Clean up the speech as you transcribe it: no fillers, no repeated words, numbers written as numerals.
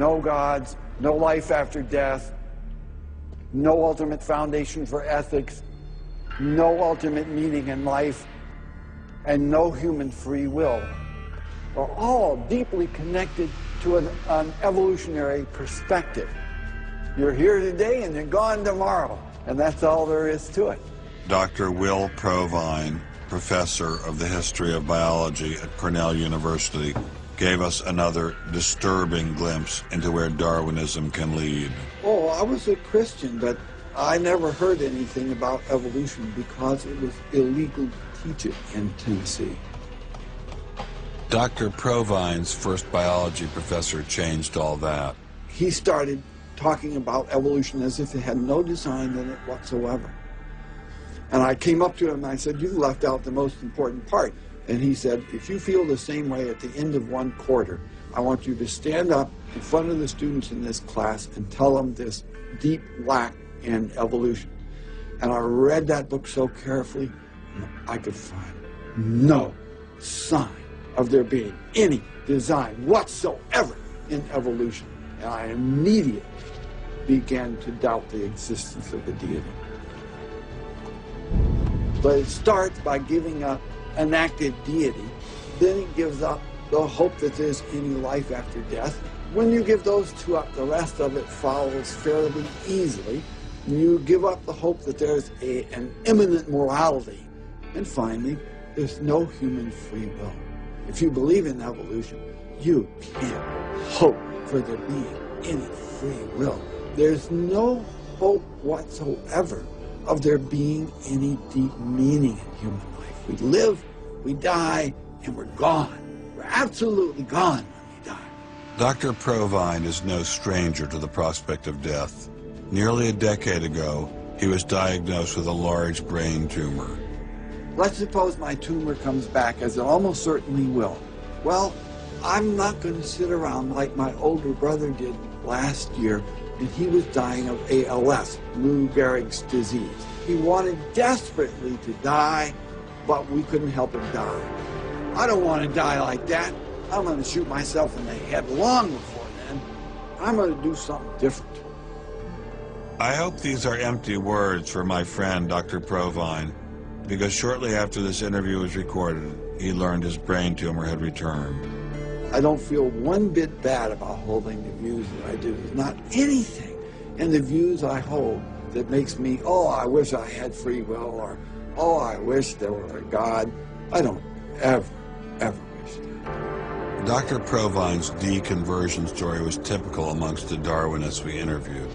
no gods, no life after death, no ultimate foundation for ethics, no ultimate meaning in life, and no human free will are all deeply connected to an evolutionary perspective. You're here today and you're gone tomorrow, and that's all there is to it. Dr. Will Provine, professor of the history of biology at Cornell University, gave us another disturbing glimpse into where Darwinism can lead. Oh, I was a Christian, but I never heard anything about evolution because it was illegal to teach it in Tennessee. Dr. Provine's first biology professor changed all that. He started talking about evolution as if it had no design in it whatsoever. And I came up to him and I said, "You left out the most important part." And he said, "If you feel the same way at the end of one quarter, I want you to stand up in front of the students in this class and tell them this deep lack in evolution." And I read that book so carefully, I could find no sign of there being any design whatsoever in evolution. And I immediately began to doubt the existence of a deity. But it starts by giving up an active deity. Then it gives up the hope that there's any life after death. When you give those two up, the rest of it follows fairly easily. You give up the hope that there's an imminent morality. And finally, there's no human free will. If you believe in evolution, you can't hope for there being any free will. There's no hope whatsoever of there being any deep meaning in human life. We live, we die, and we're gone. We're absolutely gone when we die. Dr. Provine is no stranger to the prospect of death. Nearly a decade ago, he was diagnosed with a large brain tumor. Let's suppose my tumor comes back, as it almost certainly will. Well, I'm not going to sit around like my older brother did last year, and he was dying of ALS, Lou Gehrig's disease. He wanted desperately to die, but we couldn't help him die. I don't want to die like that. I'm going to shoot myself in the head long before then. I'm going to do something different. I hope these are empty words for my friend, Dr. Provine, because shortly after this interview was recorded, he learned his brain tumor had returned. I don't feel one bit bad about holding the views that I do. There's not anything in the views I hold that makes me, oh, I wish I had free will, or, oh, I wish there were a God. I don't ever wish that. Dr. Provine's deconversion story was typical amongst the Darwinists we interviewed.